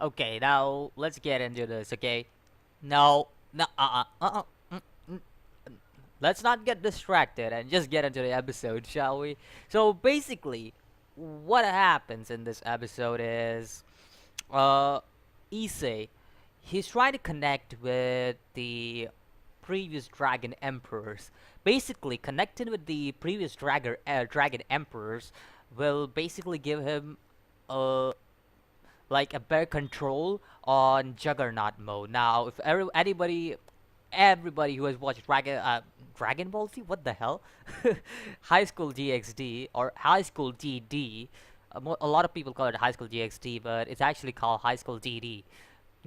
Okay, now let's get into this, okay? No, no, let's not get distracted and just get into the episode, shall we? So basically, what happens in this episode is, uh, Issei, he's trying to connect with the previous dragon emperors. Basically, connecting with the previous dragon emperors will basically give him a like a better control on Juggernaut mode. Now, if everybody who has watched Dragon Ball Z, what the hell, High School DXD or High School DD, a lot of people call it High School DXD, but it's actually called High School DD.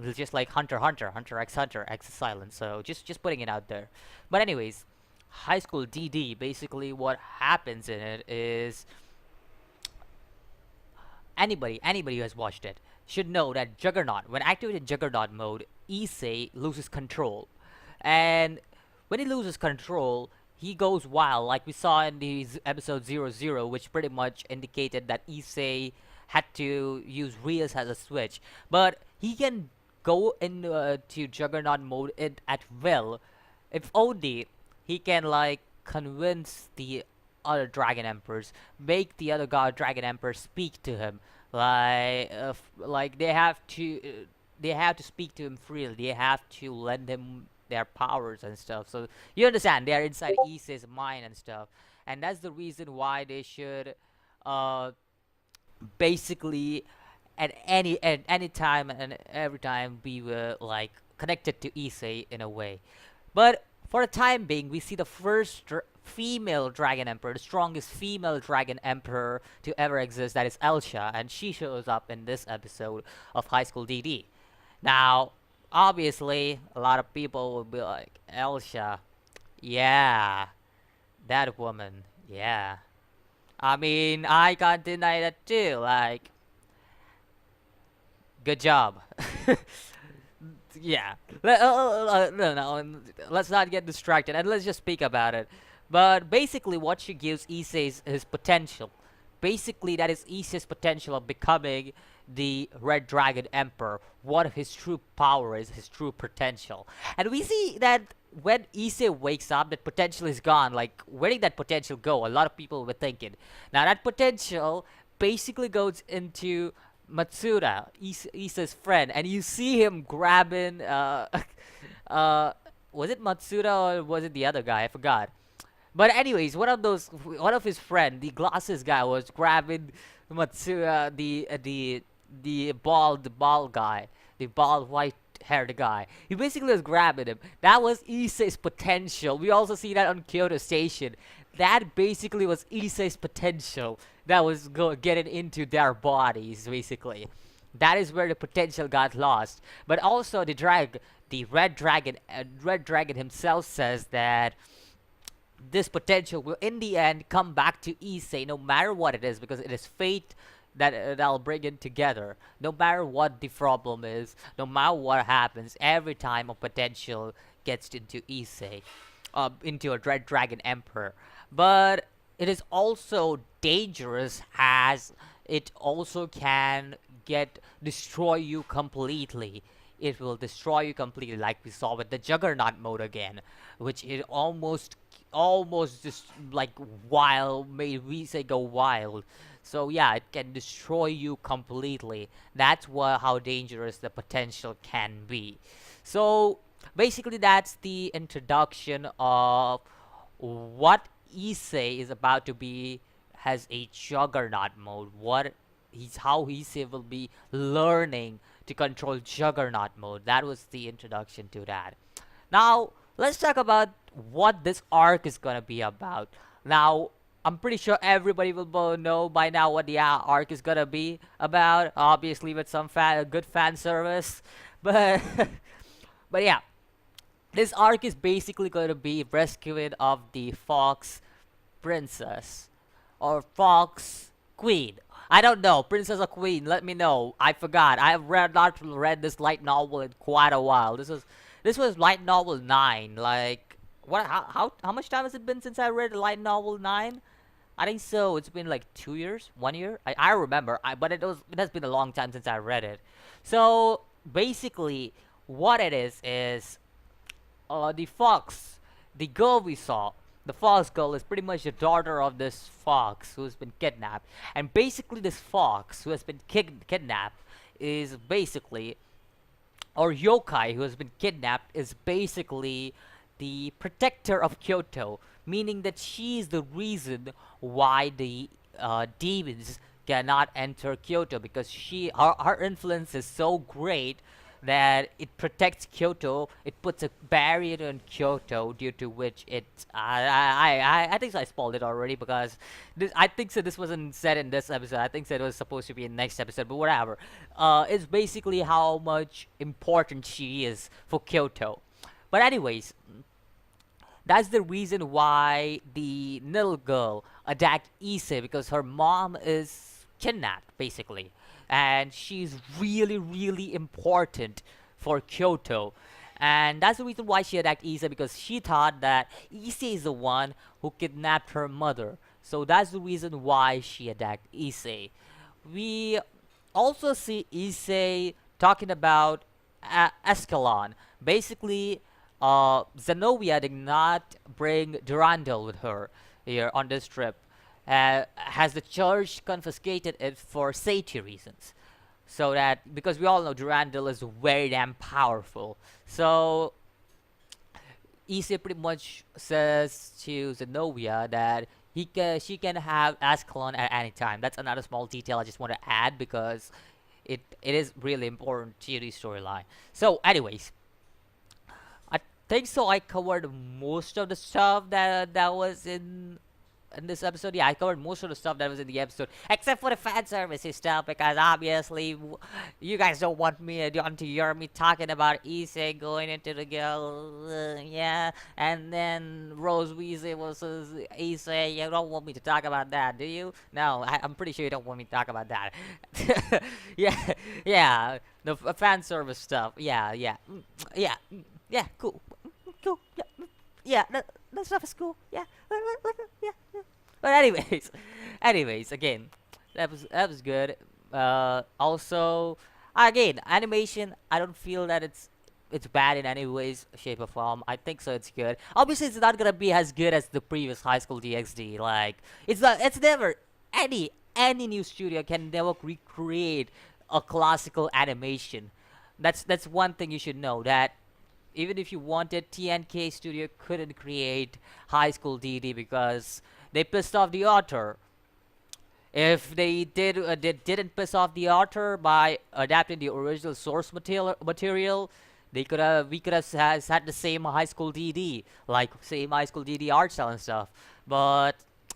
It's just like Hunter X Hunter X Silence. So just putting it out there. But anyways, High School DD, basically what happens in it is anybody who has watched it should know that Juggernaut, when activated Juggernaut mode, Issei loses control. And when he loses control, he goes wild, like we saw in the episode 00, which pretty much indicated that Issei had to use Rias as a switch. But he can go into to Juggernaut mode at will, if only he can like convince the other Dragon Emperors, make the other God Dragon Emperor speak to him. Like they have to speak to him freely. They have to lend him their powers and stuff. So you understand, they are inside Issei's mind and stuff, and that's the reason why they should, uh, basically at any time and every time be like connected to Issei in a way. But for the time being, we see the first female dragon emperor, the strongest female dragon emperor to ever exist, that is Elsha, and she shows up in this episode of High School DD. Now, obviously, a lot of people will be like, Elsha, yeah, that woman, yeah. I mean, I can't deny that too, like, good job. Yeah. No, let's not get distracted and let's just speak about it. But basically, what she gives Issei is his potential. Basically, that is Issei's potential of becoming the Red Dragon Emperor. What his true power is, his true potential. And we see that when Issei wakes up, that potential is gone. Like, where did that potential go? A lot of people were thinking. Now, that potential basically goes into Matsuda, Issei's friend, and you see him grabbing uh was it Matsuda or was it the other guy? I forgot. But anyways, one of his friend, the glasses guy, was grabbing Matsuda, the bald guy, the bald white haired guy. He basically was grabbing him. That was Issei's potential. We also see that on Kyoto Station. That basically was Issei's potential that was getting into their bodies, basically. That is where the potential got lost. But also the red dragon himself says that this potential will in the end come back to Issei no matter what it is, because it is fate that'll bring it together. No matter what the problem is, no matter what happens, every time a potential gets into Issei, into a Red Dragon Emperor. But it is also dangerous, as it also can get destroy you completely. It will destroy you completely, like we saw with the Juggernaut mode again, which it almost just like wild made we say go wild. So yeah, it can destroy you completely. That's how dangerous the potential can be. So basically, that's the introduction of what Issei is about to be, has a Juggernaut mode. How Issei will be learning to control Juggernaut mode. That was the introduction to that. Now, let's talk about what this arc is gonna be about. Now, I'm pretty sure everybody will know by now what the arc is gonna be about. Obviously, with some good fan service, but but yeah, this arc is basically gonna be rescuing of the Fox Princess or Fox Queen. I don't know, Princess or Queen. Let me know. I forgot. I've not read this light novel in quite a while. This was light novel 9. Like, what? How much time has it been since I read light novel 9? I think so. It's been like 2 years, 1 year. I remember. But it has been a long time since I read it. So basically, what it is the fox, the girl we saw, the fox girl is pretty much the daughter of this fox who's been kidnapped. And basically, this fox who has been kidnapped is basically, or yokai who has been kidnapped is basically the protector of Kyoto, meaning that she is the reason why the demons cannot enter Kyoto, because her influence is so great that it protects Kyoto. It puts a barrier in Kyoto, due to which it I think so I spoiled it already, because I think so this wasn't said in this episode. I think so it was supposed to be in next episode, but whatever. It's basically how much important she is for Kyoto. But anyways, that's the reason why the little girl attacked Issei, because her mom is kidnapped, basically. And she's really, really important for Kyoto. And that's the reason why she attacked Issei, because she thought that Issei is the one who kidnapped her mother. So that's the reason why she attacked Issei. We also see Issei talking about Escalon. Basically, Zenobia did not bring Durandal with her here on this trip, has the church confiscated it for safety reasons. So that, because we all know Durandal is very damn powerful. So Issei pretty much says to Zenobia that she can have Ascalon at any time. That's another small detail I just want to add, because it is really important to the storyline. So anyways, I think so I covered most of the stuff that was in this episode. Yeah, I covered most of the stuff that was in the episode, except for the fan services stuff, because obviously you guys don't want to hear me talking about Issei going into the girl, yeah, and then Rose Weasley versus Issei. You don't want me to talk about that, do you? No, I'm pretty sure you don't want me to talk about that. Yeah, yeah, the fan service stuff. Yeah, yeah, yeah, yeah, cool, cool, yeah, yeah, that stuff is cool. Yeah, yeah. But anyways, again, that was good. Also, again, animation. I don't feel that it's bad in any ways, shape, or form. I think so. It's good. Obviously, it's not gonna be as good as the previous High School DxD. Like, it's not. It's never any new studio can never recreate a classical animation. That's one thing you should know, that even if you wanted, TNK Studio couldn't create High School DD, because they pissed off the author. If they didn't piss off the author by adapting the original source material, we could have had the same High School DD, like same High School DD art style and stuff. But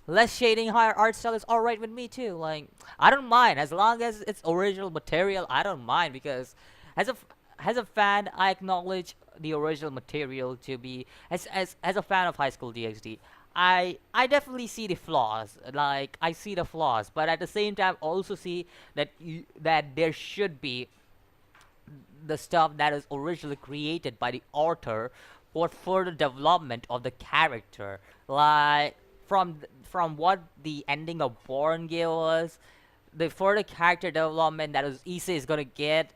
less shading, higher art style is alright with me too. Like, I don't mind as long as it's original material. I don't mind, because as a fan, I acknowledge the original material to be, as a fan of High School DxD. I definitely see the flaws. Like, I see the flaws, but at the same time also see that that there should be the stuff that is originally created by the author for further development of the character. Like, from what the ending of Born gave us, the further character development that Issei is gonna get,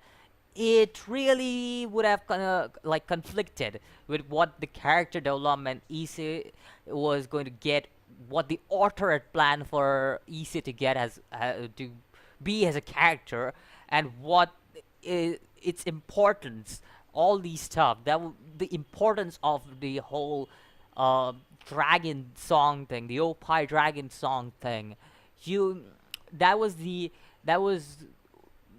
it really would have kind of like conflicted with what the character development Issei was going to get, what the author had planned for Issei to get as to be as a character, and what its importance, all these stuff, the importance of the whole dragon song thing, the Youkai dragon song thing. You that was the that was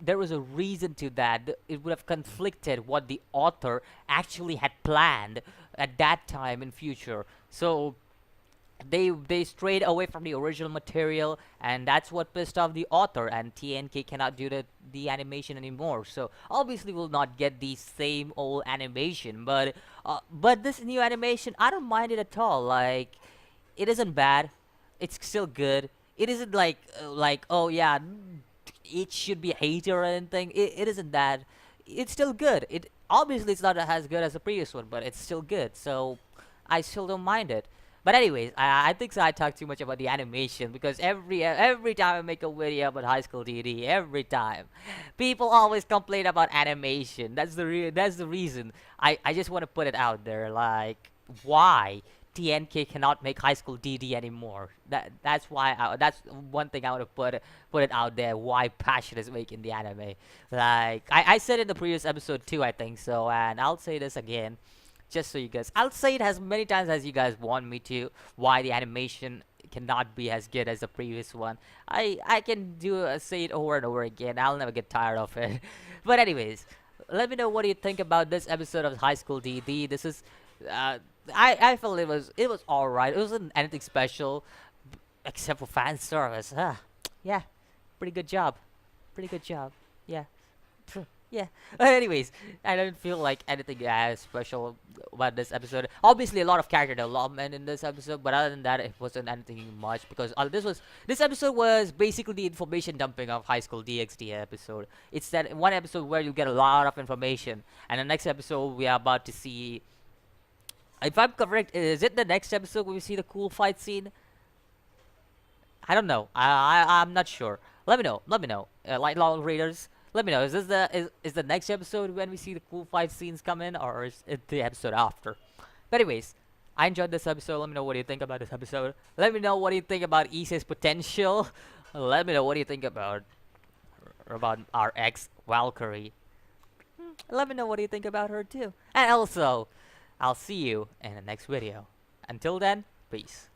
There was a reason to that. It would have conflicted what the author actually had planned at that time in future. So they strayed away from the original material, and that's what pissed off the author, and TNK cannot do the animation anymore. So obviously we'll not get the same old animation, but this new animation, I don't mind it at all. Like, it isn't bad. It's still good. It isn't like, oh yeah, it should be hated or anything. It isn't that. It's still good. It's not as good as the previous one, but it's still good. So I still don't mind it. But anyways, I think so I talk too much about the animation because every time I make a video about High School DD, every time, people always complain about animation. That's the reason. I just want to put it out there, like why TNK cannot make High School DD anymore. That's why that's one thing I want to put it out there. Why Passion is making the anime. Like I said in the previous episode too, I think so, and I'll say this again just so you guys, I'll say it as many times as you guys want me to, why the animation cannot be as good as the previous one. I can say it over and over again. I'll never get tired of it. But anyways, let me know what you think about this episode of High School DD. This is I felt it was all right. It wasn't anything special except for fan service. Yeah, pretty good job. Pretty good job. Yeah. Yeah. But anyways, I don't feel like anything as special about this episode. Obviously, a lot of character development in this episode, but other than that, it wasn't anything much because this episode was basically the information dumping of High School DXD episode. It's that one episode where you get a lot of information, and the next episode we are about to see. If I'm correct, is it the next episode where we see the cool fight scene? I don't know. I'm not sure. Let me know. Let me know. Light long readers. Let me know. Is the next episode when we see the cool fight scenes come in, or is it the episode after? But anyways, I enjoyed this episode. Let me know what you think about this episode. Let me know what you think about Issei's potential. Let me know what you think about our ex Valkyrie. Let me know what you think about her too. And also, I'll see you in the next video. Until then, peace.